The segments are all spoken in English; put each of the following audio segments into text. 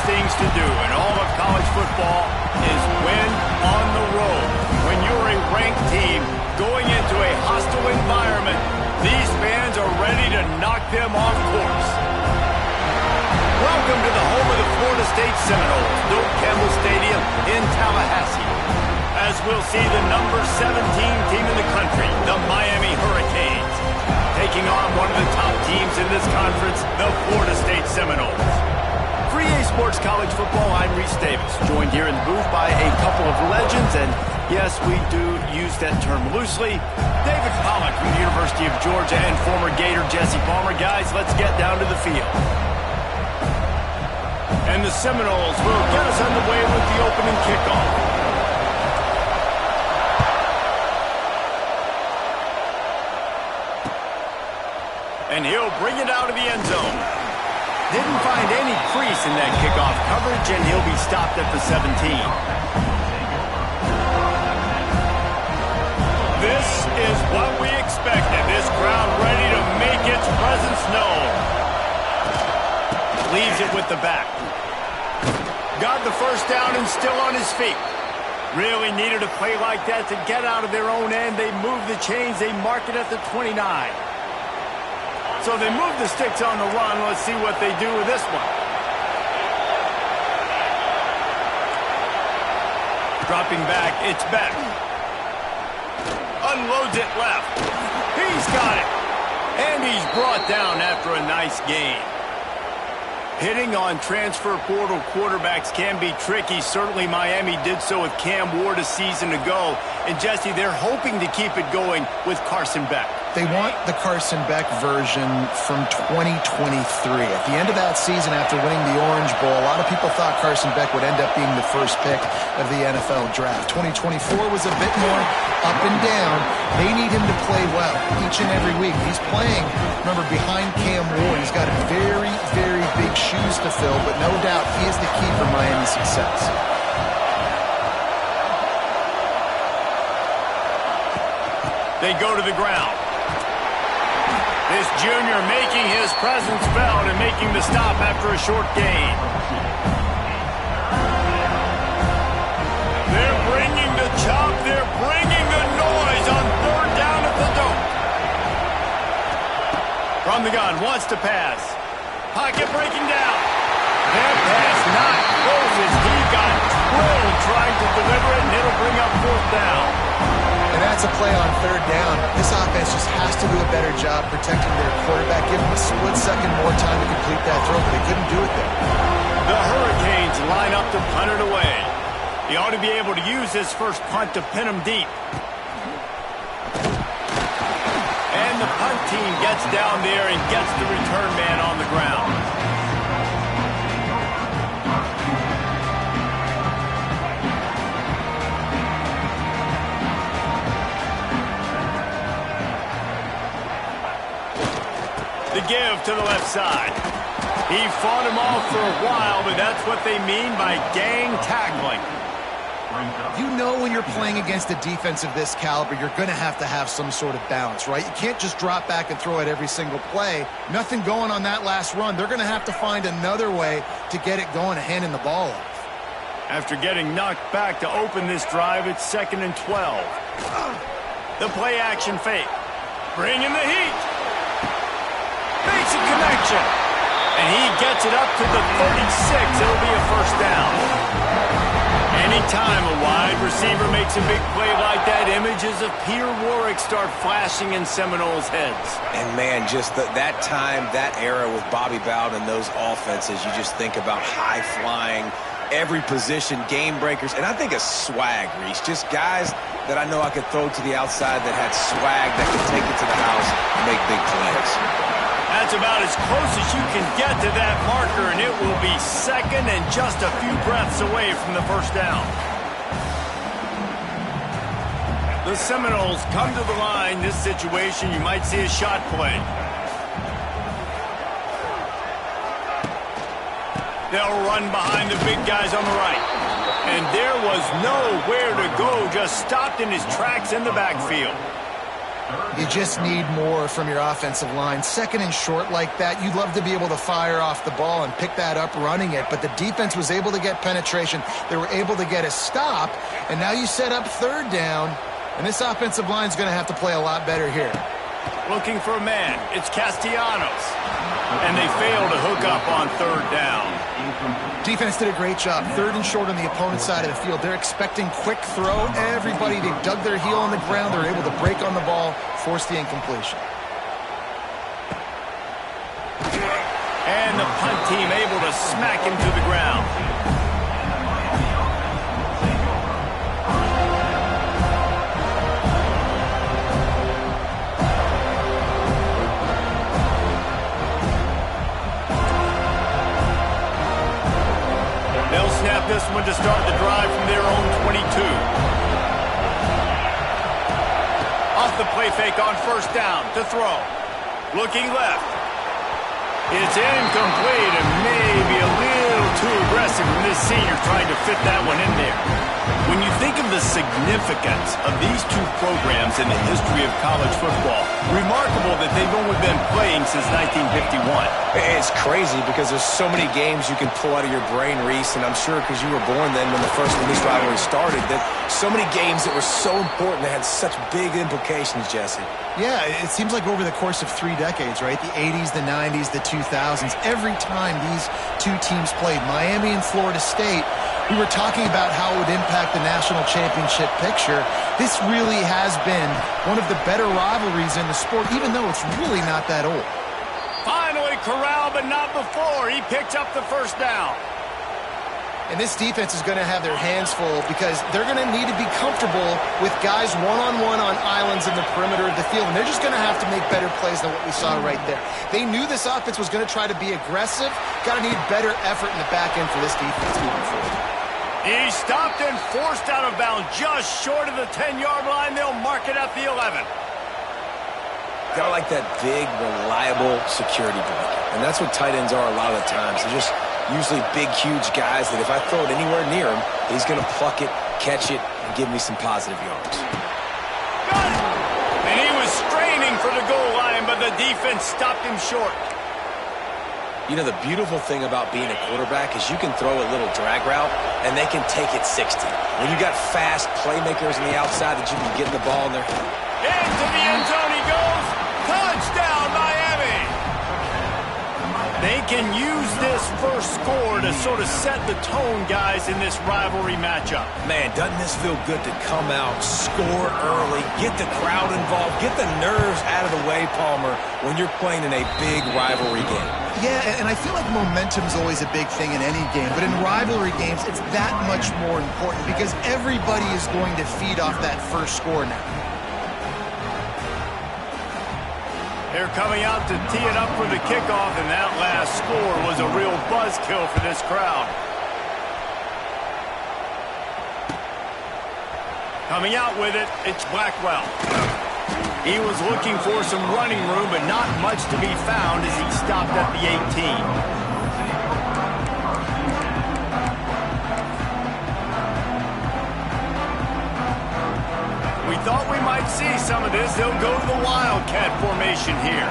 things to do in all of college football is win on the road. When you're a ranked team going into a hostile environment, these fans are ready to knock them off course. Welcome to the home of the Florida State Seminoles, Doak Campbell Stadium in Tallahassee. As we'll see the number 17 team in the country, the Miami Hurricanes, taking on one of the top teams in this conference, the Florida State Seminoles. For EA Sports College Football, I'm Reese Davis, joined here in the booth by a couple of legends, and yes, we do use that term loosely. David Pollack from the University of Georgia and former Gator Jesse Palmer. Guys, let's get down to the field. And the Seminoles will get us underway with the opening kickoff. And he'll bring it out of the end zone. Didn't find any crease in that kickoff coverage, and he'll be stopped at the 17. This is what we expected. This crowd ready to make its presence known. Leaves it with the back. Got the first down and still on his feet. Really needed a play like that to get out of their own end. They move the chains. They mark it at the 29. So they move the sticks on the run. Let's see what they do with this one. Dropping back, it's Beck. Unloads it left. He's got it. And he's brought down after a nice gain. Hitting on transfer portal quarterbacks can be tricky. Certainly Miami did so with Cam Ward a season ago. And Jesse, they're hoping to keep it going with Carson Beck. They want the Carson Beck version from 2023. At the end of that season, after winning the Orange Bowl, a lot of people thought Carson Beck would end up being the first pick of the NFL draft. 2024 was a bit more up and down. They need him to play well each and every week. He's playing, remember, behind Cam Ward. He's got very, very big shoes to fill, but no doubt he is the key for Miami's success. They go to the ground. This junior making his presence felt and making the stop after a short gain. They're bringing the chop. They're bringing the noise on third down at the Doak. From the gun, wants to pass. Pocket breaking down. That pass not close as he got drilled trying to deliver it, and it'll bring up fourth down. And that's a play on third down. This offense just has to do a better job protecting their quarterback. Give him a split second more time to complete that throw, but they couldn't do it there. The Hurricanes line up to punt it away. He ought to be able to use his first punt to pin him deep. And the punt team gets down there and gets the return man on the ground. The give to the left side. He fought him off for a while, but that's what they mean by gang tackling. You know when you're playing against a defense of this caliber, you're going to have some sort of balance, right? You can't just drop back and throw it every single play. Nothing going on that last run. They're going to have to find another way to get it going and handing the ball off. After getting knocked back to open this drive, it's 2nd and 12. The play action fake. Bringing the heat. Makes a connection. And he gets it up to the 36. It'll be a first down. Anytime a wide receiver makes a big play like that, images of Peter Warrick start flashing in Seminoles' heads. And, man, just that time, that era with Bobby Bowden and those offenses, you just think about high-flying, every position, game breakers, and I think of swag, Reese. Just guys that I know I could throw to the outside that had swag that could take it to the house and make big plays. That's about as close as you can get to that marker, and it will be 2nd and just a few breaths away from the first down. The Seminoles come to the line. This situation, you might see a shot play. They'll run behind the big guys on the right. And there was nowhere to go, just stopped in his tracks in the backfield. You just need more from your offensive line. Second and short like that, you'd love to be able to fire off the ball and pick that up running it, but the defense was able to get penetration. They were able to get a stop, and now you set up third down, and this offensive line is going to have to play a lot better here. Looking for a man. It's Castellanos. And they fail to hook up on third down. Defense did a great job. Third and short on the opponent's side of the field. They're expecting quick throw. Everybody, they dug their heel on the ground. They're able to break on the ball, force the incompletion. And the punt team able to smack him to the ground. They'll snap this one to start the drive from their own 22. Off the play fake on first down to throw. Looking left. It's incomplete and maybe a little too aggressive from this senior trying to fit that one in there. When you think of the significance of these two programs in the history of college football, remarkable that they've only been playing since 1951. It's crazy because there's so many games you can pull out of your brain, Reese, and I'm sure because you were born then when this rivalry started, that so many games that were so important that had such big implications, Jesse. Yeah, it seems like over the course of 3 decades, right? The 80s, the 90s, the 2000s, every time these two teams played, Miami and Florida State, we were talking about how it would impact the national championship picture. This really has been one of the better rivalries in the sport, even though it's really not that old. Finally corralled, but not before. He picked up the first down. And this defense is going to have their hands full because they're going to need to be comfortable with guys one-on-one on islands in the perimeter of the field. And they're just going to have to make better plays than what we saw right there. They knew this offense was going to try to be aggressive. Got to need better effort in the back end for this defense moving forward. He stopped and forced out of bounds just short of the 10-yard line. They'll mark it at the 11. Got like that big, reliable security blanket. And that's what tight ends are a lot of the times. They're just usually big, huge guys that if I throw it anywhere near him, he's going to pluck it, catch it, and give me some positive yards. Got it! And he was straining for the goal line, but the defense stopped him short. You know, the beautiful thing about being a quarterback is you can throw a little drag route, and they can take it 60. When you got fast playmakers on the outside that you can get the ball in their hand. Into the end zone he goes. Touchdown, Miami! They can use this first score to sort of set the tone, guys, in this rivalry matchup. Man, doesn't this feel good to come out, score early, get the crowd involved, get the nerves out of the way, Palmer, when you're playing in a big rivalry game? Yeah, and I feel like momentum's always a big thing in any game, but in rivalry games, it's that much more important because everybody is going to feed off that first score now. They're coming out to tee it up for the kickoff, and that last score was a real buzzkill for this crowd. Coming out with it, it's Blackwell. He was looking for some running room, but not much to be found as he stopped at the 18. We thought we might see some of this. They'll go to the Wildcat formation here.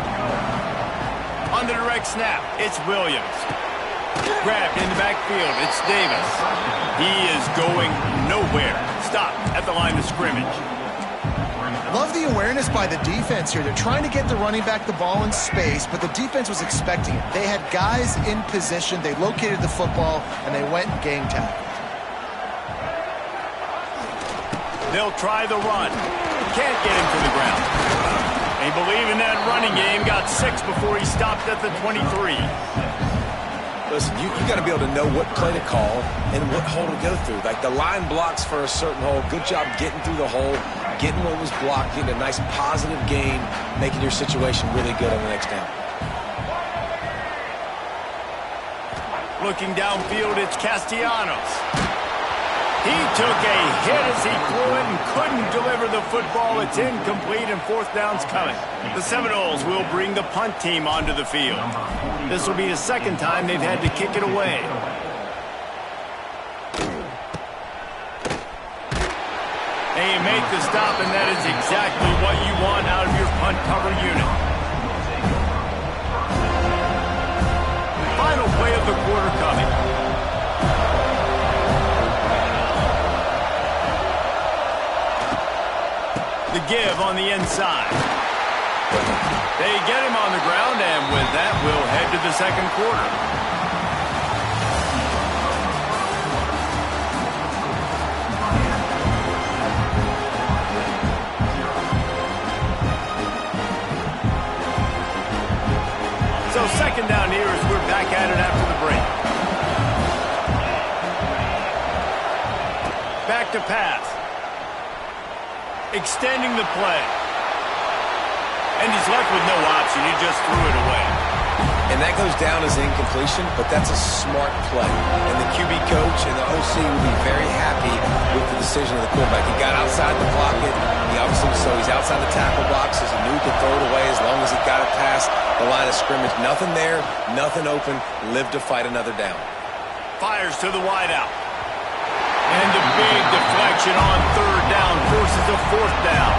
On the direct snap, it's Williams. Grabbed in the backfield, it's Davis. He is going nowhere. Stop at the line of scrimmage. Love the awareness by the defense here. They're trying to get the running back the ball in space, but the defense was expecting it. They had guys in position. They located the football, and they went and gang tackled. They'll try the run. Can't get him to the ground. They believe in that running game. Got 6 before he stopped at the 23. Listen, you got to be able to know what play to call and what hole to go through. Like the line blocks for a certain hole. Good job getting through the hole, getting what was blocked, getting a nice positive gain, making your situation really good on the next down. Looking downfield, it's Castellanos. He took a hit as he threw it and couldn't deliver the football. It's incomplete and fourth down's coming. The Seminoles will bring the punt team onto the field. This will be the second time they've had to kick it away. They make the stop, and that is exactly what you want out of your punt cover unit. Final play of the quarter coming. The give on the inside. They get him on the ground, and with that, we'll head to the second quarter. So second down here as we're back at it after the break. Back to pass. Extending the play. And he's left with no option. He just threw it away. And that goes down as incompletion, but that's a smart play. And the QB coach and the OC will be very happy with the decision of the quarterback. He got outside the pocket. He's outside the tackle box. As he knew he could throw it away as long as he got it past the line of scrimmage. Nothing there, nothing open. Live to fight another down. Fires to the wideout. And a big deflection on third down forces a fourth down.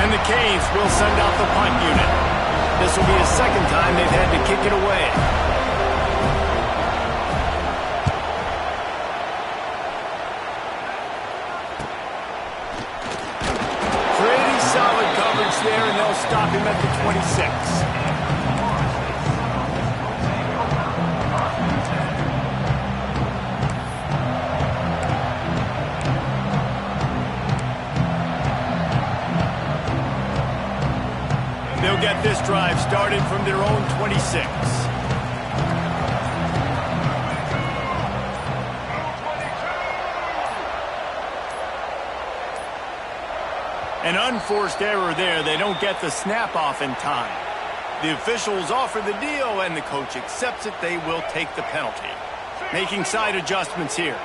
And the Canes will send out the punt unit. This will be the second time they've had to kick it away. Pretty solid coverage there, and they'll stop him at the 26. They'll get this drive started from their own 26. An unforced error there. They don't get the snap off in time. The officials offer the deal, and the coach accepts it. They will take the penalty. Making side adjustments here.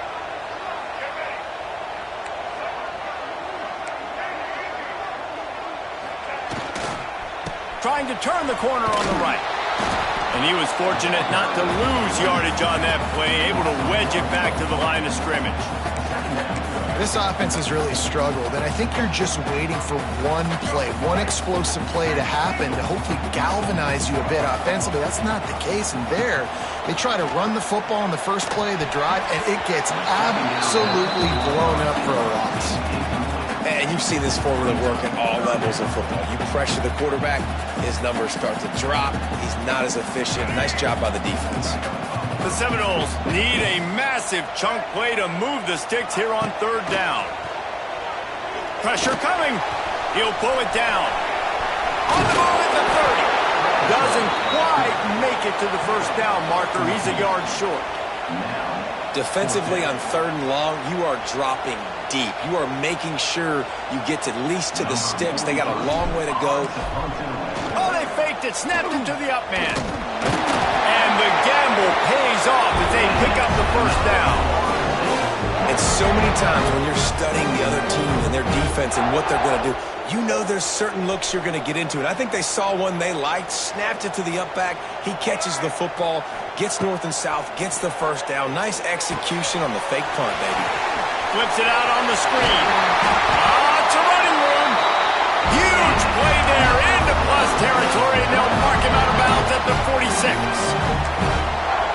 Trying to turn the corner on the right. And he was fortunate not to lose yardage on that play, able to wedge it back to the line of scrimmage. This offense has really struggled, and I think you're just waiting for one play, one explosive play to happen to hopefully galvanize you a bit offensively. That's not the case, and there, they try to run the football in the first play of the drive, and it gets absolutely blown up for a loss. And you've seen this formula work at all levels of football. You pressure the quarterback, his numbers start to drop. He's not as efficient. Nice job by the defense. The Seminoles need a massive chunk play to move the sticks here on third down. Pressure coming. He'll pull it down. On the move at the 30. Doesn't quite make it to the first down marker. He's a yard short. Defensively on third and long, you are dropping deep. You are making sure you get at least to the sticks. They got a long way to go. Oh, they faked it, snapped it to the up man. And the gamble pays off as they pick up the first down. And so many times when you're studying the other team and their defense and what they're going to do, you know there's certain looks you're going to get into. And I think they saw one they liked, snapped it to the up back. He catches the football, gets north and south, gets the first down. Nice execution on the fake punt, baby. Flips it out on the screen. It's a running room. Huge play there into plus territory, and they'll mark him out of bounds at the 46.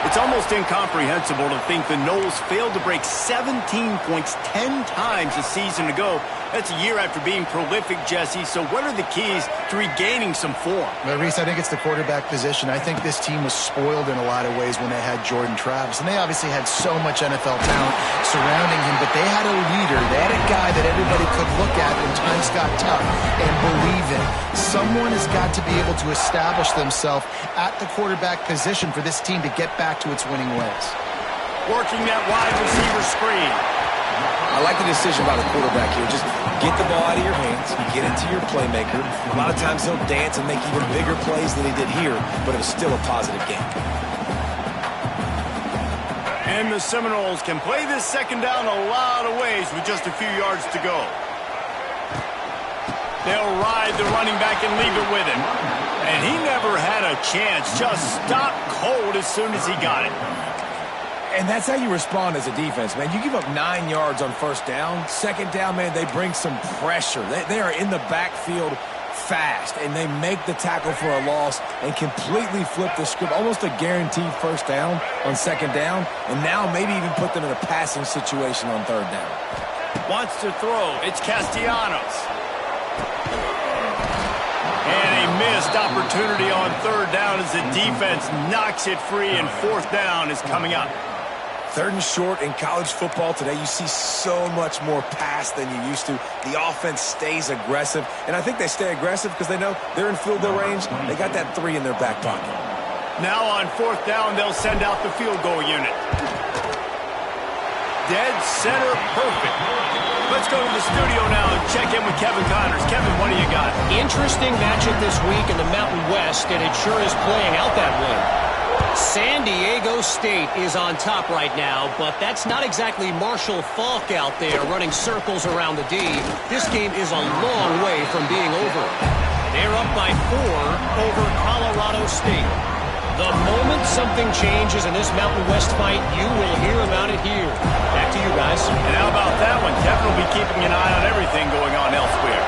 It's almost incomprehensible to think the Noles failed to break 17 points 10 times a season ago. That's a year after being prolific, Jesse. So what are the keys to regaining some form? Well, Reese, I think it's the quarterback position. I think this team was spoiled in a lot of ways when they had Jordan Travis. And they obviously had so much NFL talent surrounding him, but they had a leader. They had a guy that everybody could look at when times got tough and believe in. Someone has got to be able to establish themselves at the quarterback position for this team to get back to its winning ways. Working that wide receiver screen. I like the decision by the quarterback here. Just get the ball out of your hands, get it to your playmaker. A lot of times he'll dance and make even bigger plays than he did here, but it was still a positive game. And the Seminoles can play this second down a lot of ways with just a few yards to go. They'll ride the running back and leave it with him. And he never had a chance, just stopped cold as soon as he got it. And that's how you respond as a defense, man. You give up 9 yards on first down. Second down, man, they bring some pressure. They are in the backfield fast, and they make the tackle for a loss and completely flip the script. Almost a guaranteed first down on second down, and now maybe even put them in a passing situation on third down. Wants to throw. It's Castellanos. And a missed opportunity on third down as the defense knocks it free, and fourth down is coming up. Third and short in college football today, you see so much more pass than you used to. The offense stays aggressive, and I think they stay aggressive because they know they're in field goal range. They got that 3 in their back pocket. Now on fourth down, they'll send out the field goal unit. Dead center perfect. Let's go to the studio now and check in with Kevin Connors. Kevin, what do you got? Interesting matchup this week in the Mountain West, and it sure is playing out that way. San Diego State is on top right now, but that's not exactly Marshall Faulk out there running circles around the D. This game is a long way from being over. They're up by 4 over Colorado State. The moment something changes in this Mountain West fight, you will hear about it here. Back to you guys. And how about that one? Kevin will be keeping an eye on everything going on elsewhere.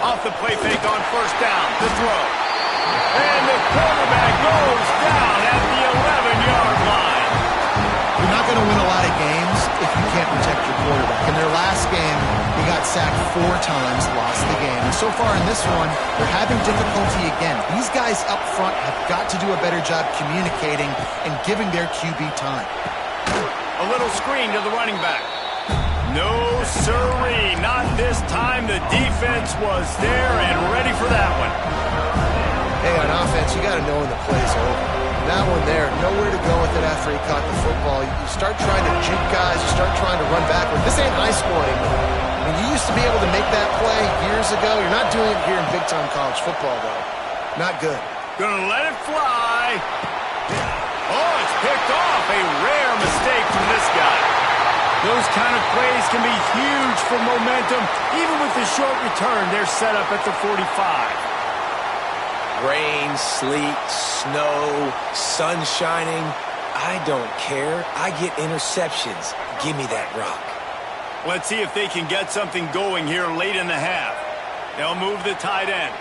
Off the play fake on first down. The throw. And the quarterback goes down at the 11-yard line. You're not going to win a lot of games if you can't protect your quarterback. In their last game, he got sacked 4 times, lost the game. And so far in this one, they're having difficulty again. These guys up front have got to do a better job communicating and giving their QB time. A little screen to the running back. No, sirree, not this time. The defense was there and ready for that one. Hey, on offense, you got to know when the play's over. That one there, nowhere to go with it after he caught the football. You start trying to juke guys, you start trying to run backward. This ain't high school anymore. I mean, you used to be able to make that play years ago. You're not doing it here in big-time college football, though. Not good. Gonna let it fly. Oh, it's picked off. A rare mistake from this guy. Those kind of plays can be huge for momentum. Even with the short return, they're set up at the 45. Rain, sleet, snow, sun shining. I don't care. I get interceptions. Give me that rock. Let's see if they can get something going here late in the half. They'll move the tight end.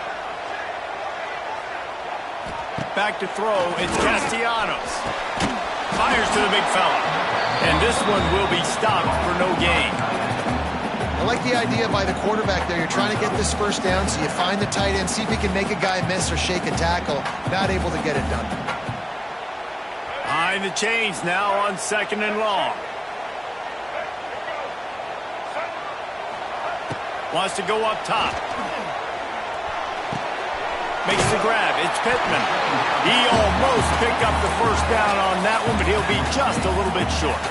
Back to throw. It's Castellanos. Fires to the big fella. And this one will be stopped for no gain. I like the idea by the quarterback there. You're trying to get this first down, so you find the tight end, see if he can make a guy miss or shake a tackle. Not able to get it done. Behind the chains now on second and long. Wants to go up top. Makes the grab. It's Pittman. He almost picked up the first down on that one, but he'll be just a little bit short.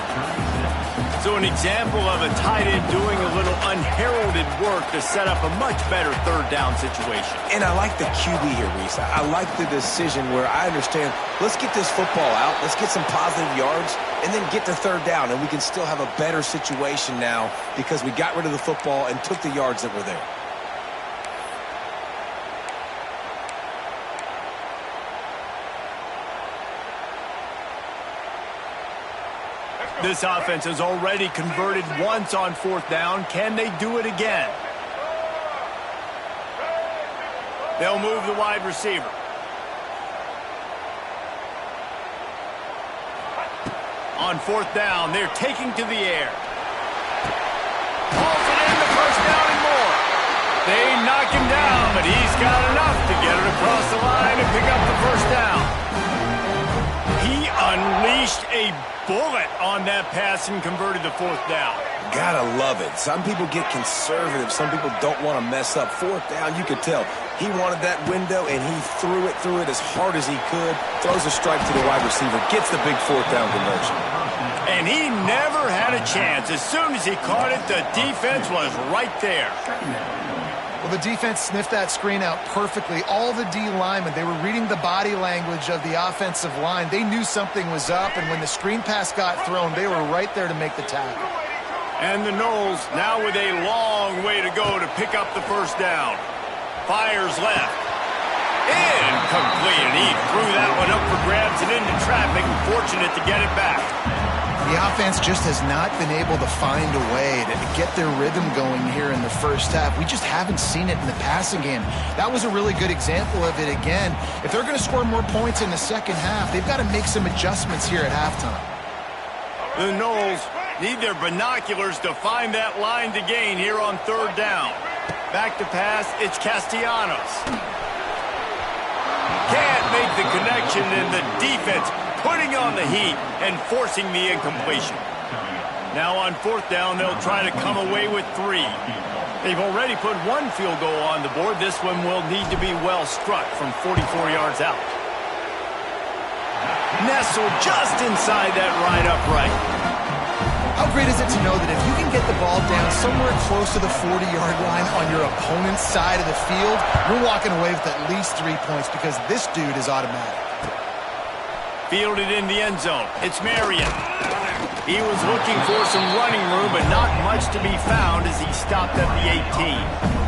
So an example of a tight end doing a little unheralded work to set up a much better third down situation. And I like the QB here, Reese. I like the decision where I understand, let's get this football out, let's get some positive yards, and then get to third down, and we can still have a better situation now because we got rid of the football and took the yards that were there. This offense has already converted once on fourth down. Can they do it again? They'll move the wide receiver. On fourth down, they're taking to the air. Hauls it in the first down and more. They knock him down, but he's got enough to get it across the line and pick up the first down. He unleashed a bullet on that pass and converted the fourth down. Gotta love it. Some people get conservative. Some people don't want to mess up. Fourth down, you could tell. He wanted that window, and he threw it as hard as he could. Throws a strike to the wide receiver. Gets the big fourth down conversion. And he never had a chance. As soon as he caught it, the defense was right there. Well, the defense sniffed that screen out perfectly. All the D linemen, they were reading the body language of the offensive line. They knew something was up, and when the screen pass got thrown, they were right there to make the tackle. And the Noles now with a long way to go to pick up the first down. Fires left. Incomplete, and he threw that one up for grabs and into traffic, and fortunate to get it back. The offense just has not been able to find a way to get their rhythm going here in the first half. We just haven't seen it in the passing game. That was a really good example of it again. If they're going to score more points in the second half, they've got to make some adjustments here at halftime. The Knowles need their binoculars to find that line to gain here on third down. Back to pass, it's Castellanos. Can't make the connection, and the defense putting on the heat and forcing the incompletion. Now on fourth down, they'll try to come away with 3. They've already put 1 field goal on the board. This one will need to be well struck from 44 yards out. Nestled just inside that right upright. How great is it to know that if you can get the ball down somewhere close to the 40-yard line on your opponent's side of the field, you're walking away with at least 3 points because this dude is automatic. Fielded in the end zone. It's Marion. He was looking for some running room, but not much to be found as he stopped at the 18.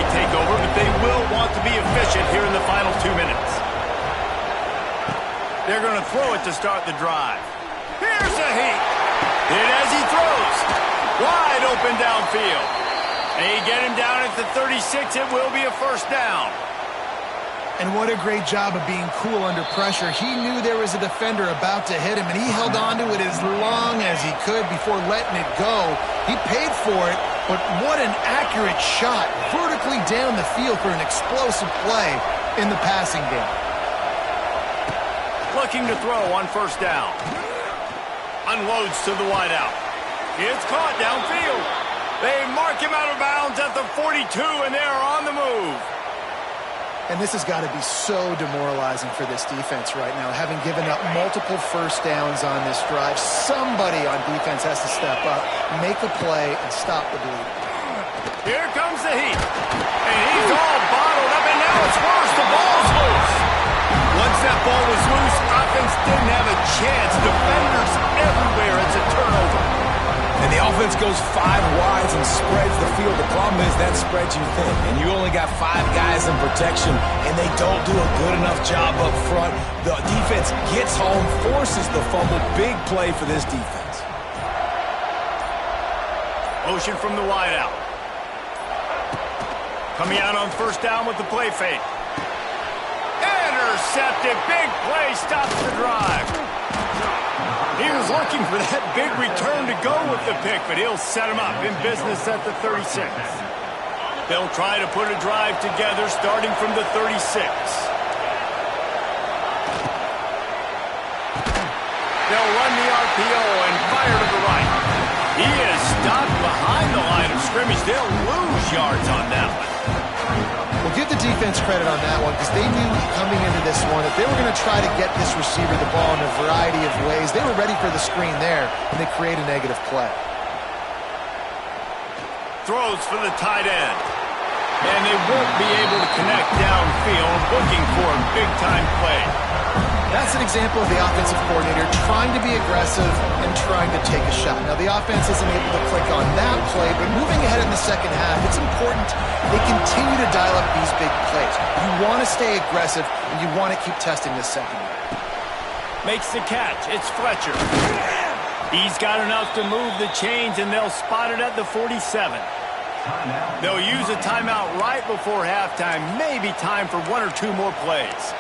Take over, but they will want to be efficient here in the final 2 minutes. They're going to throw it to start the drive. Here's a heat. And as he throws, wide open downfield. They get him down at the 36. It will be a first down. And what a great job of being cool under pressure. He knew there was a defender about to hit him, and he held on to it as long as he could before letting it go. He paid for it, but what an accurate shot vertically down the field for an explosive play in the passing game. Looking to throw on first down. Unloads to the wideout. It's caught downfield. They mark him out of bounds at the 42, and they're on the move. And this has got to be so demoralizing for this defense right now, having given up multiple first downs on this drive. Somebody on defense has to step up, make a play, and stop the bleeding. Here comes the heat. And he's all bottled up, and now it's worse. The ball's loose. Once that ball was loose, offense didn't have a chance. Defenders everywhere. It's a turnover. And the offense goes 5 wides and spreads the field. The problem is that spreads you thin, and you only got 5 guys in protection, and they don't do a good enough job up front. The defense gets home, forces the fumble. Big play for this defense. Motion from the wideout. Coming out on first down with the play fake. Intercepted. Big play stops the drive. He was looking for that big return to go with the pick, but he'll set him up in business at the 36. They'll try to put a drive together starting from the 36. They'll run the RPO and fire to the right. He is stopped behind the line of scrimmage. They'll lose yards on that one. Well, give the defense credit on that one because they knew coming into this one that they were going to try to get this receiver the ball in a variety of ways. They were ready for the screen there, and they create a negative play. Throws for the tight end. And they won't be able to connect downfield, looking for a big-time play. That's an example of the offensive coordinator trying to be aggressive and trying to take a shot. Now, the offense isn't able to click on that play, but moving ahead in the second half, it's important they continue to dial up these big plays. You want to stay aggressive, and you want to keep testing this secondary. Makes the catch. It's Fletcher. He's got enough to move the chains, and they'll spot it at the 47. They'll use a timeout right before halftime. Maybe time for 1 or 2 more plays.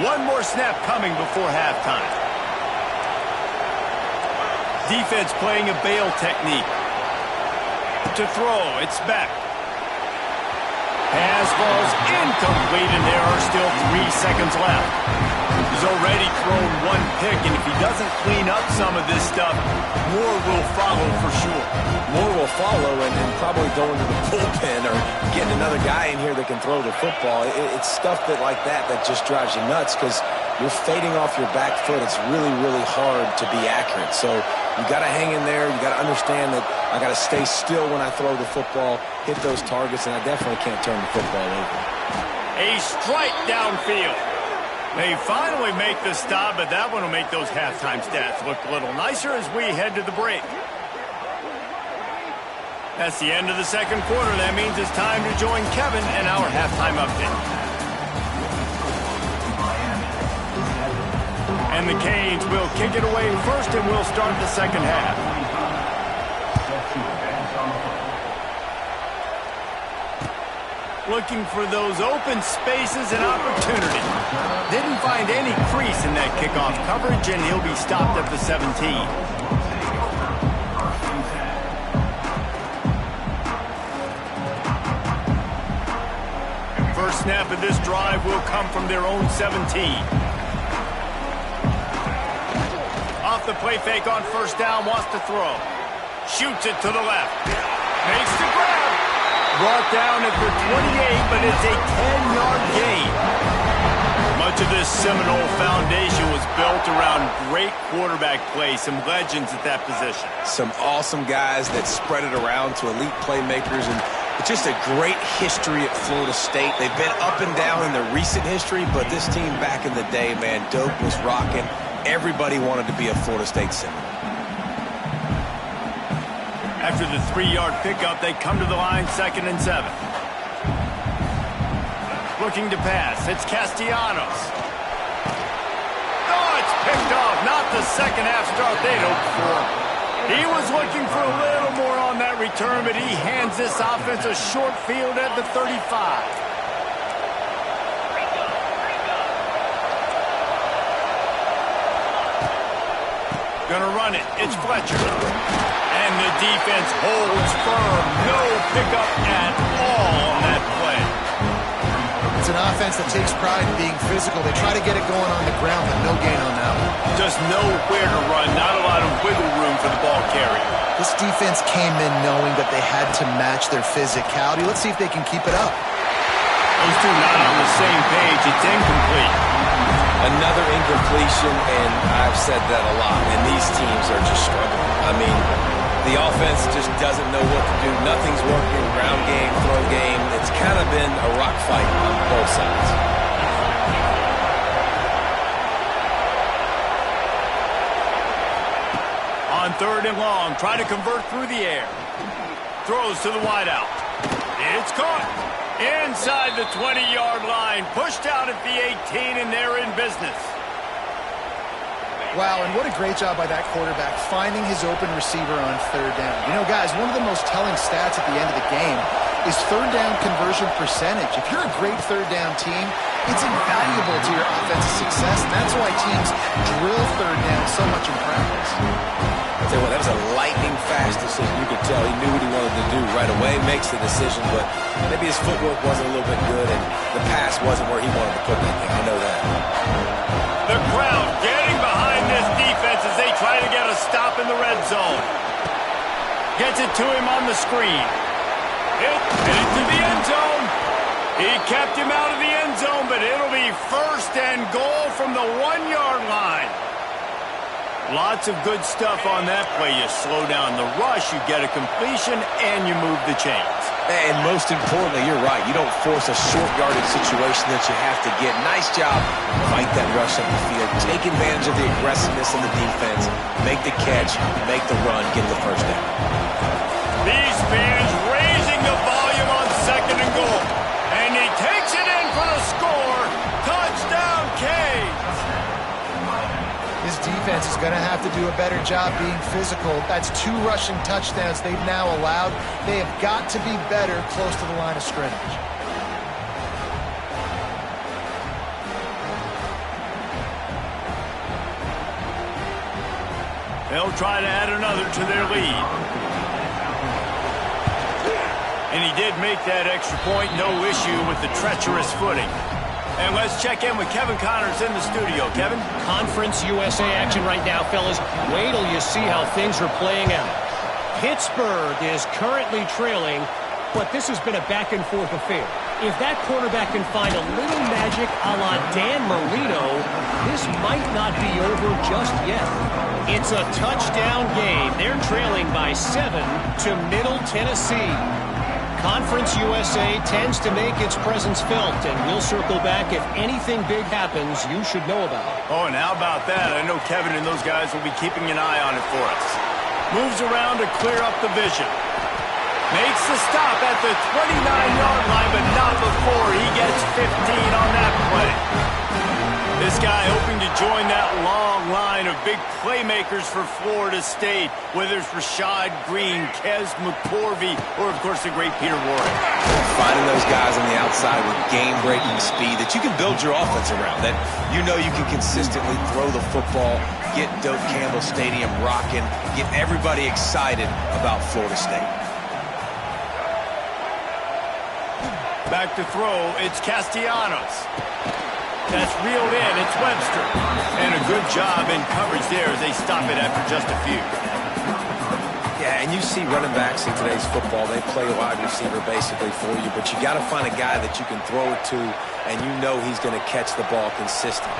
One more snap coming before halftime. Defense playing a bail technique. To throw, it's Beck. Pass falls incomplete, and there are still 3 seconds left. He's already thrown 1 pick, and if he doesn't clean up some of this stuff, more will follow for sure. More will follow, and probably go into the bullpen or getting another guy in here that can throw the football. It's stuff like that just drives you nuts because you're fading off your back foot. It's really, really hard to be accurate. So You got to hang in there. You got to understand that I got to stay still when I throw the football, hit those targets, and I definitely can't turn the football over. A strike downfield. They finally make the stop, but that one will make those halftime stats look a little nicer as we head to the break. That's the end of the second quarter. That means it's time to join Kevin in our halftime update. And the Canes will kick it away first, and we'll start the second half. Looking for those open spaces and opportunity. Didn't find any crease in that kickoff coverage, and he'll be stopped at the 17. First snap of this drive will come from their own 17. Off the play fake on first down, wants to throw. Shoots it to the left. Makes the grab. Brought down at the 28, but it's a 10-yard gain. Much of this Seminole foundation was built around great quarterback play, some legends at that position. Some awesome guys that spread it around to elite playmakers, and it's just a great history at Florida State. They've been up and down in the recent history, but this team back in the day, man, dope was rocking. Everybody wanted to be a Florida State Seminole. After the 3-yard pickup, they come to the line, 2nd and 7. Looking to pass. It's Castellanos. Oh, it's picked off. Not the second half start they'd hoped for. He was looking for a little more on that return, but he hands this offense a short field at the 35. Gonna run it. It's Fletcher. And the defense holds firm. No pickup at all on that play. It's an offense that takes pride in being physical. They try to get it going on the ground, but no gain on that one. Just nowhere to run. Not a lot of wiggle room for the ball carrier. This defense came in knowing that they had to match their physicality. Let's see if they can keep it up. Those two not on the same page. It's incomplete. Another incompletion, and I've said that a lot, and these teams are just struggling. I mean, the offense just doesn't know what to do. Nothing's working. Ground game, throw game. It's kind of been a rock fight on both sides. On 3rd and long, try to convert through the air. Throws to the wideout. It's caught. Inside the 20-yard line. Pushed out at the 18, and they're in business. Wow, and what a great job by that quarterback, finding his open receiver on 3rd down. You know, guys, one of the most telling stats at the end of the game is 3rd down conversion percentage. If you're a great 3rd down team, it's invaluable to your offensive success, and that's why teams drill 3rd down so much in practice. I'll tell you what, that was a lightning-fast decision. You could tell he knew what he wanted to do right away, makes the decision, but maybe his footwork wasn't a little bit good, and the pass wasn't where he wanted to put that thing. I know that. The crowd getting behind this defense as they try to get a stop in the red zone. Gets it to him on the screen. Headed to the end zone. He kept him out of the end zone, but it'll be 1st and goal from the 1-yard line. Lots of good stuff on that play. You slow down the rush, you get a completion, and you move the chains. And most importantly, you're right. You don't force a short yardage situation that you have to get. Nice job. Fight that rush up the field. Take advantage of the aggressiveness of the defense. Make the catch. Make the run. Get the first down. These fans raising the volume on 2nd and goal. And he takes it in for the score. Touchdown, Canes. This defense is going to have to do a better job being physical. That's 2 rushing touchdowns they've now allowed. They have got to be better close to the line of scrimmage. They'll try to add another to their lead. And he did make that extra point. No issue with the treacherous footing. And let's check in with Kevin Connors in the studio. Kevin? Conference USA action right now, fellas. Wait till you see how things are playing out. Pittsburgh is currently trailing, but this has been a back-and-forth affair. If that quarterback can find a little magic a la Dan Marino, this might not be over just yet. It's a touchdown game. They're trailing by 7 to Middle Tennessee. Conference USA tends to make its presence felt, and we'll circle back if anything big happens you should know about. Oh, and how about that? I know Kevin and those guys will be keeping an eye on it for us. Moves around to clear up the vision. Makes the stop at the 29-yard line, but not before he gets 15 on that play. This guy hoping to join that long line of big playmakers for Florida State, whether it's Rashad Green, Kez McCorvey, or, of course, the great Peter Warrick. Finding those guys on the outside with game-breaking speed that you can build your offense around, that you know you can consistently throw the football, get Doak Campbell Stadium rocking, get everybody excited about Florida State. Back to throw, it's Castellanos. That's reeled in, it's Webster. And a good job in coverage there as they stop it after just a few. Yeah, and you see running backs in today's football, they play wide receiver basically for you, but you got to find a guy that you can throw it to, and you know he's going to catch the ball consistently.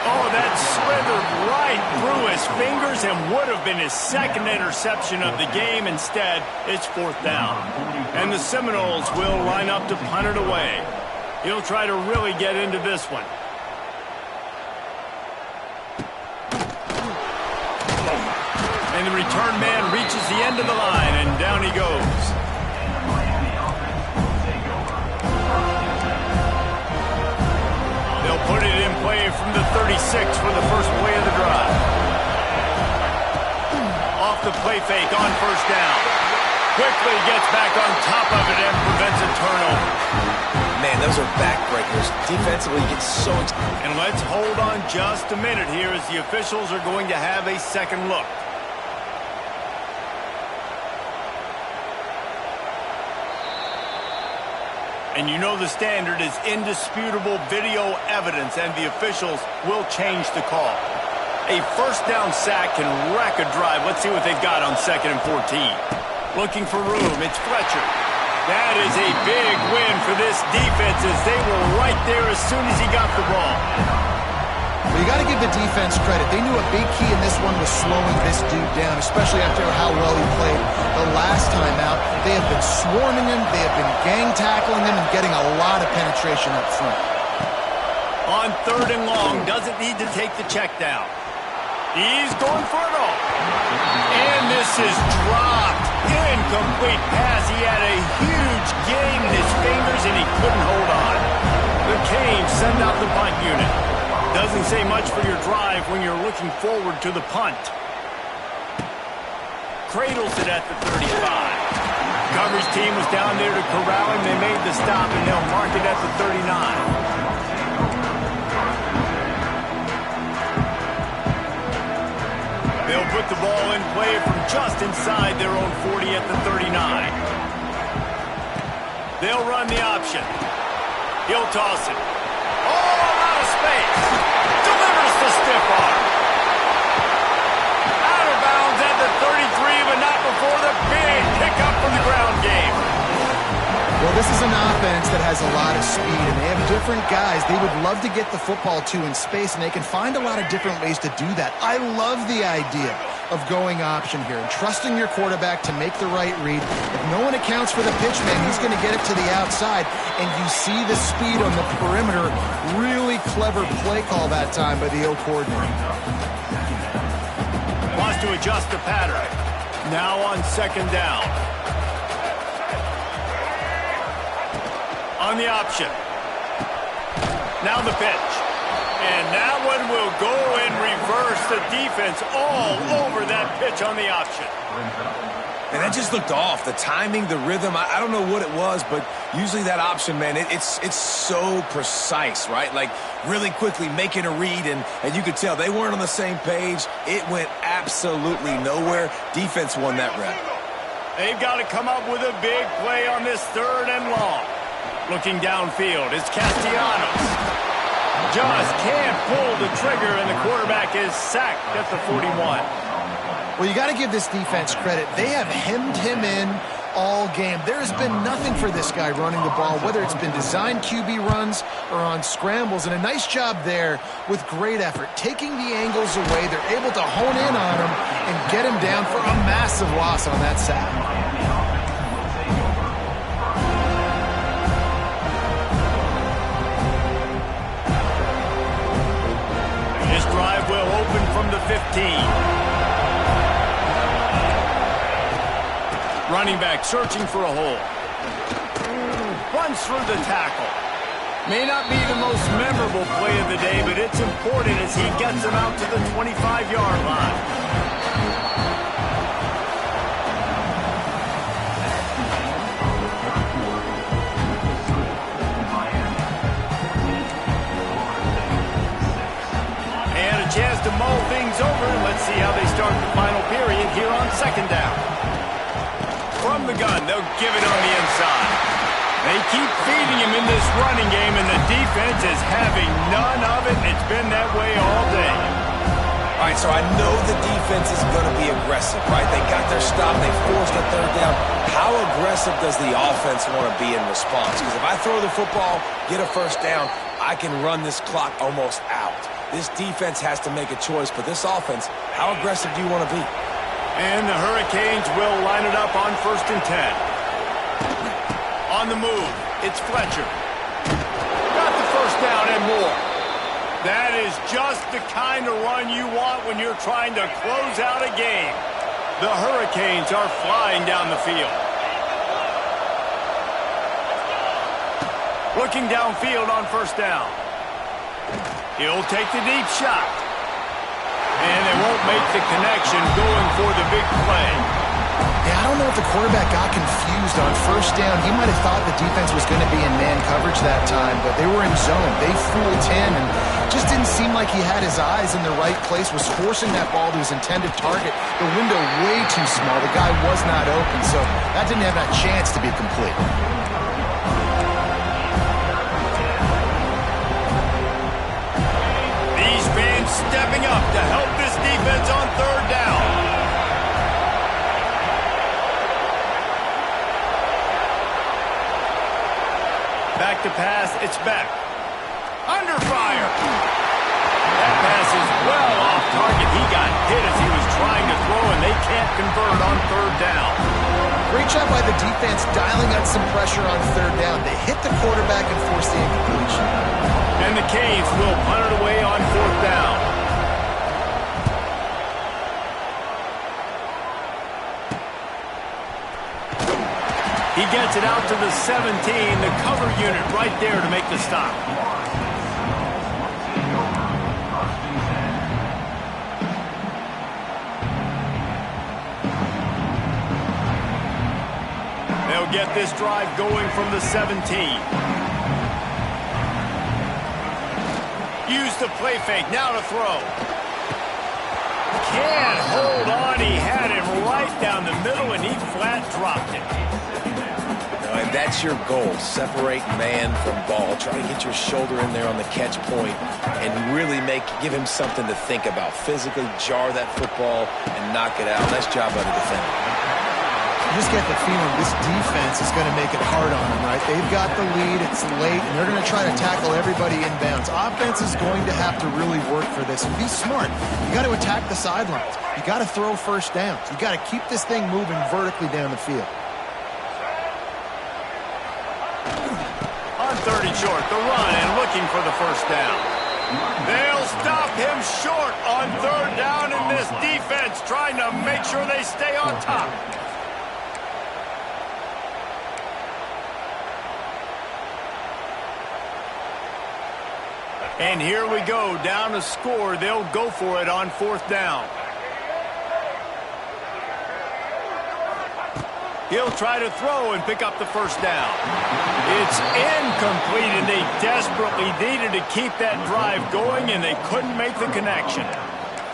Oh, that slithered right through his fingers and would have been his second interception of the game. Instead, it's 4th down. And the Seminoles will line up to punt it away. He'll try to really get into this one. And the return man reaches the end of the line, and down he goes. They'll put it in play from the 36 for the first play of the drive. Off the play fake on 1st down. Quickly gets back on top of it and prevents a turnover. Man, those are backbreakers. Defensively, you get so excited. And let's hold on just a minute here as the officials are going to have a second look. And you know the standard is indisputable video evidence, and the officials will change the call. A 1st down sack can wreck a drive. Let's see what they've got on 2nd and 14. Looking for room, it's Fletcher. That is a big win for this defense as they were right there as soon as he got the ball. Well, you got to give the defense credit. They knew a big key in this one was slowing this dude down, especially after how well he played the last time out. They have been swarming him, they have been gang tackling him, and getting a lot of penetration up front. On 3rd and long, doesn't need to take the check down. He's going for it all. And this is dropped. Incomplete pass. He had a huge gain in his fingers, and he couldn't hold on. The Canes send out the punt unit. Doesn't say much for your drive when you're looking forward to the punt. Cradles it at the 35. Coverage team was down there to corral him. They made the stop, and they'll mark it at the 39. They'll put the ball in play from just inside their own 40 at the 39. They'll run the option. He'll toss it. Oh, out of space. Delivers the stiff arm. Out of bounds at the 33, but not before the big pickup for the ground game. Well, this is an offense that has a lot of speed, and they have different guys they would love to get the football to in space, and they can find a lot of different ways to do that. I love the idea of going option here and trusting your quarterback to make the right read. If no one accounts for the pitch man, he's going to get it to the outside, and you see the speed on the perimeter. Really clever play call that time by the O coordinator. Wants to adjust the pattern. Now on 2nd down. On the option. Now the pitch. And that one will go and reverse the defense all over that pitch on the option. And that just looked off. The timing, the rhythm, I don't know what it was, but usually that option, man, it's so precise, right? Like really quickly making a read, and you could tell they weren't on the same page. It went absolutely nowhere. Defense won that rep. They've got to come up with a big play on this 3rd and long. Looking downfield, it's Castellanos. Just can't pull the trigger, and the quarterback is sacked at the 41. Well, you got to give this defense credit. They have hemmed him in all game. There's been nothing for this guy running the ball, whether it's been designed QB runs or on scrambles, and a nice job there with great effort. Taking the angles away, they're able to hone in on him and get him down for a massive loss on that sack. This drive will open from the 15. Running back searching for a hole. Runs through the tackle. May not be the most memorable play of the day, but it's important as he gets him out to the 25-yard line. And a chance to mull things over. Let's see how they start the final period here on second down. From the gun, they'll give it on the inside. They keep feeding him in this running game, and the defense is having none of it. It's been that way all day. All right, so I know the defense is going to be aggressive, right? They got their stop. They forced a third down. How aggressive does the offense want to be in response? Because if I throw the football, get a first down, I can run this clock almost out. This defense has to make a choice, but this offense, how aggressive do you want to be? And the Hurricanes will line it up on 1st and 10. On the move, it's Fletcher. Got the first down and more. That is just the kind of run you want when you're trying to close out a game. The Hurricanes are flying down the field. Looking downfield on 1st down. He'll take the deep shot. And they won't make the connection going for the big play. Yeah, I don't know if the quarterback got confused on 1st down. He might have thought the defense was going to be in man coverage that time, but they were in zone. They fooled him and just didn't seem like he had his eyes in the right place, was forcing that ball to his intended target. The window way too small. The guy was not open, so that didn't have that chance to be complete. Stepping up to help this defense on 3rd down. Back to pass, it's Beck. Under fire. That pass is well off target. He got hit as he was trying to throw, and they can't convert on 3rd down. Great job by the defense dialing up some pressure on 3rd down. They hit the quarterback and forced the incompletion. And the Canes will punt it away on 4th down. He gets it out to the 17, the cover unit right there to make the stop. They'll get this drive going from the 17. Use the play fake, now to throw. Can't hold on, he had him right down the middle and he flat dropped it. And that's your goal. Separate man from ball. Try to get your shoulder in there on the catch point and really give him something to think about. Physically jar that football and knock it out. Nice job by the defender. You just get the feeling this defense is going to make it hard on them, right? They've got the lead. It's late, and they're going to try to tackle everybody inbounds. Offense is going to have to really work for this. And be smart. You got to attack the sidelines. You got to throw 1st downs. You got to keep this thing moving vertically down the field. On 3rd and short, the run and looking for the 1st down. They'll stop him short on 3rd down in this defense, trying to make sure they stay on top. And here we go, down to score. They'll go for it on 4th down. He'll try to throw and pick up the 1st down. It's incomplete, and they desperately needed to keep that drive going, and they couldn't make the connection.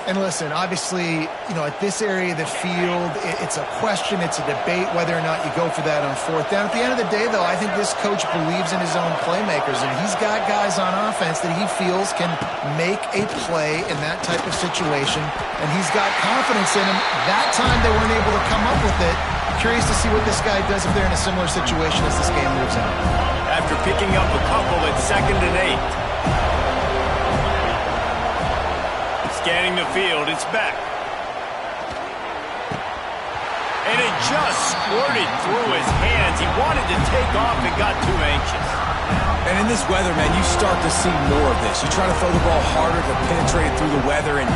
And listen, obviously, at this area of the field, it's a question, it's a debate whether or not you go for that on 4th down. At the end of the day, though, I think this coach believes in his own playmakers, and he's got guys on offense that he feels can make a play in that type of situation, and he's got confidence in them. That time they weren't able to come up with it. curious to see what this guy does if they're in a similar situation as this game moves on. After picking up a couple at 2nd and 8. Scanning the field, it's back. And it just squirted through his hands. He wanted to take off and got too anxious. And in this weather, man, you start to see more of this. You try to throw the ball harder to penetrate it through the weather and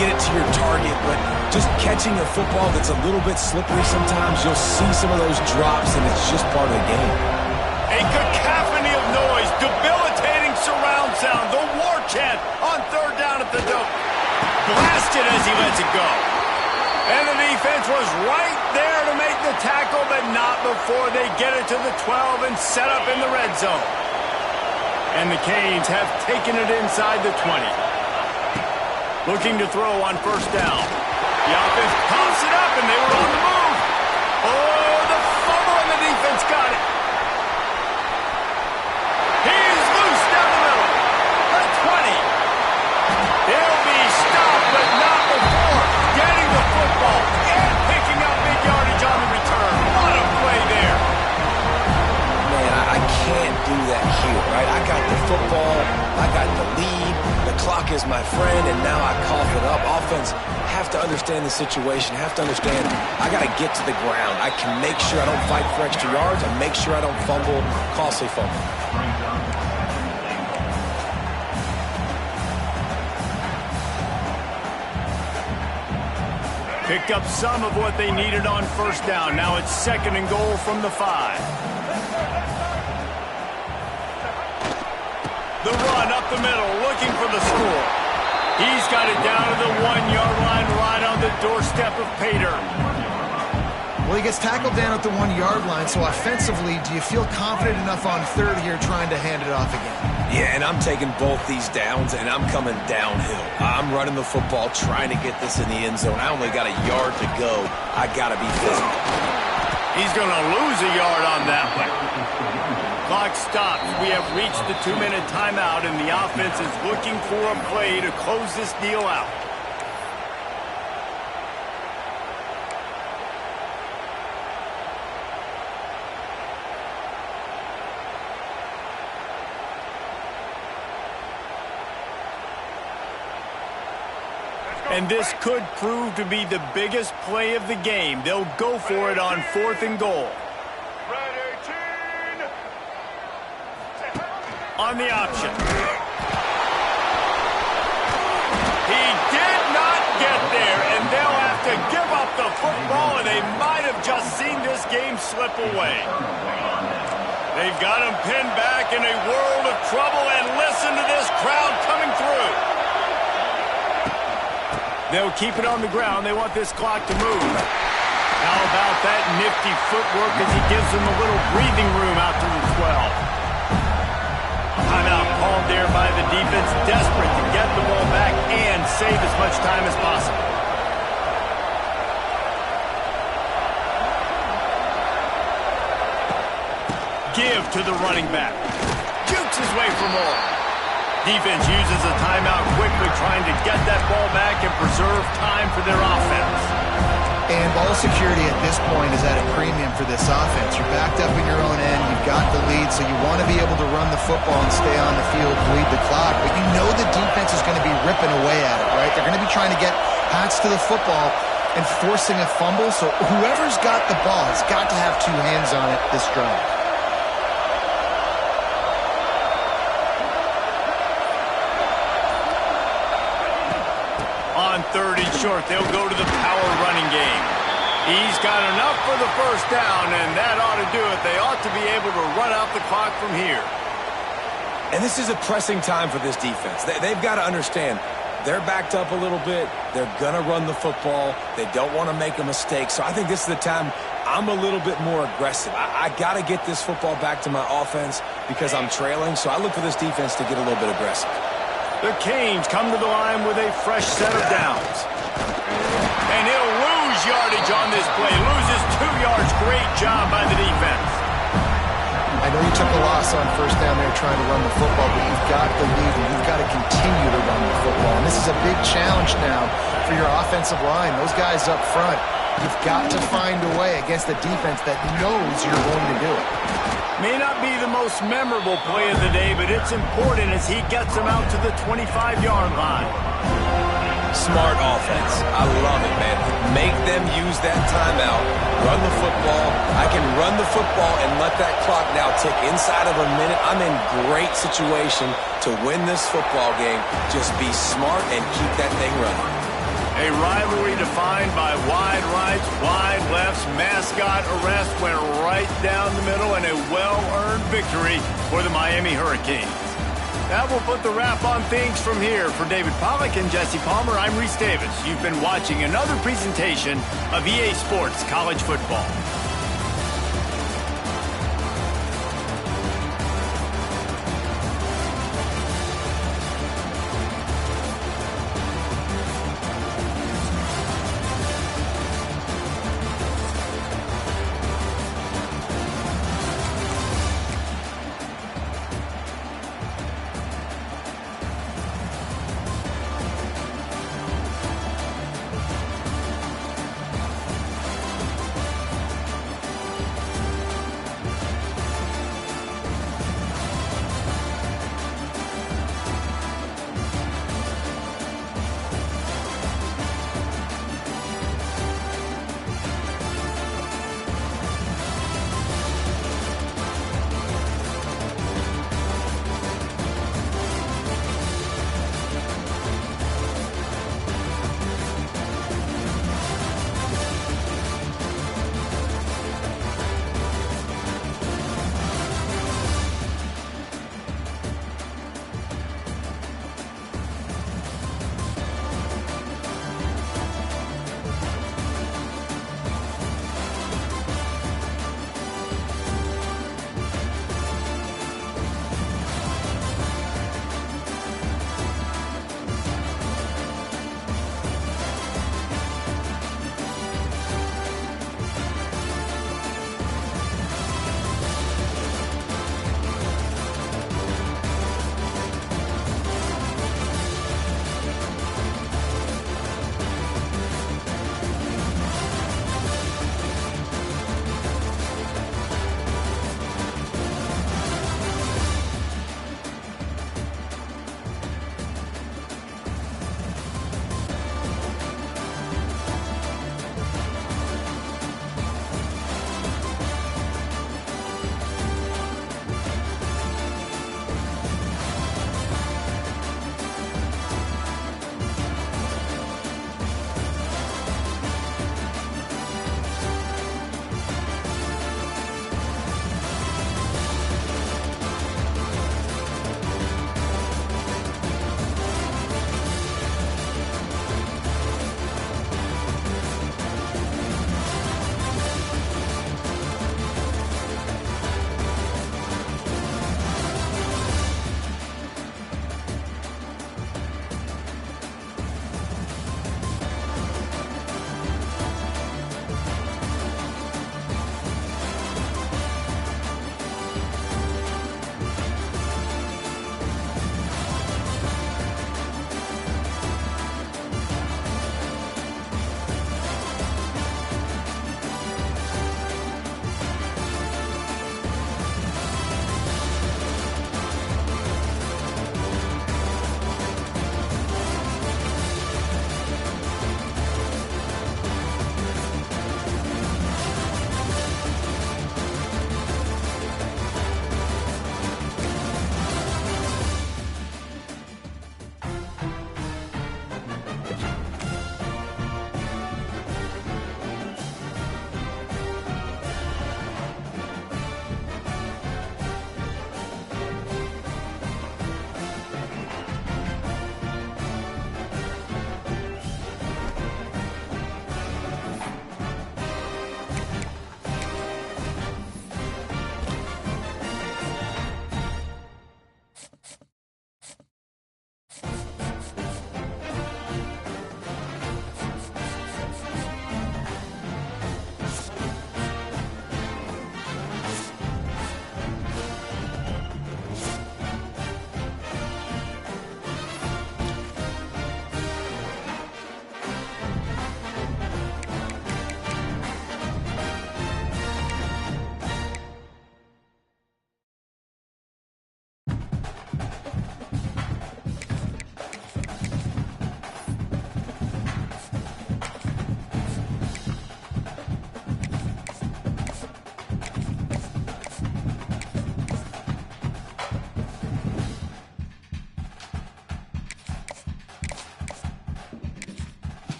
get it to your target, but just catching a football that's a little bit slippery sometimes, you'll see some of those drops, and it's just part of the game. A cacophony of noise, debilitating surround sound, the war chant on 3rd down at the dope. Blasted as he lets it go. And the defense was right there to make the tackle, but not before they get it to the 12 and set up in the red zone. And the Canes have taken it inside the 20. Looking to throw on 1st down. The offense pops it up, and they were on the move. Oh, the fumble, and the defense got it. He's loose down the middle. The 20. He'll be stopped, but not before getting the football and picking up big yardage on the return. What a play there. Man, I can't do that here, right? I got the football, I got the lead, the clock is my friend, and now I cough it up. Offense have to understand the situation, have to understand I got to get to the ground. I can make sure I don't fight for extra yards and make sure I don't fumble, costly fumble. Picked up some of what they needed on 1st down. Now it's 2nd and goal from the 5. The run up the middle, looking for the score. He's got it down to the 1-yard line, right on the doorstep of Pater. Well, he gets tackled down at the 1-yard line, so offensively, do you feel confident enough on 3rd here trying to hand it off again? Yeah, and I'm taking both these downs, and I'm coming downhill. I'm running the football, trying to get this in the end zone. I only got a yard to go. I got to be physical. He's going to lose a yard on that one. Clock stops. We have reached the 2-minute timeout, and the offense is looking for a play to close this deal out. And this could prove to be the biggest play of the game. They'll go for it on 4th and goal. On the option. He did not get there, and they'll have to give up the football, and they might have just seen this game slip away. They've got him pinned back in a world of trouble, and listen to this crowd coming through. They'll keep it on the ground. They want this clock to move. How about that nifty footwork as he gives them a little breathing room out to the 12. Timeout called there by the defense, desperate to get the ball back and save as much time as possible. Give to the running back. Jukes his way for more. Defense uses a timeout quickly, trying to get that ball back and preserve time for their offense. And ball security at this point is at a premium for this offense. You're backed up in your own end. You've got the lead, so you want to be able to run the football and stay on the field, bleed the clock. But you know the defense is going to be ripping away at it, right? They're going to be trying to get hats to the football and forcing a fumble. So whoever's got the ball has got to have 2 hands on it this drive. On 3rd and short, they'll go to the power running game. He's got enough for the 1st down, and that ought to do it. They ought to be able to run out the clock from here. And this is a pressing time for this defense. They've got to understand, they're backed up a little bit. They're going to run the football. They don't want to make a mistake. So I think this is the time I'm a little bit more aggressive. I got to get this football back to my offense because I'm trailing. So I look for this defense to get a little bit aggressive. The Canes come to the line with a fresh set of downs. And he'll lose yardage on this play. Loses 2 yards. Great job by the defense. I know you took a loss on 1st down there trying to run the football, but you've got the lead and you've got to continue to run the football. And this is a big challenge now for your offensive line. Those guys up front, You've got to find a way against a defense that knows you're going to do it. May not be the most memorable play of the day, but it's important as he gets them out to the 25-yard line. Smart offense. I love it, man. Make them use that timeout. Run the football. I can run the football and let that clock now tick inside of a minute. I'm in great situation to win this football game. Just be smart and keep that thing running. A rivalry defined by wide rights, wide lefts, mascot arrest went right down the middle, and a well-earned victory for the Miami Hurricanes. That will put the wrap on things from here. For David Pollack and Jesse Palmer, I'm Reese Davis. You've been watching another presentation of EA Sports College Football.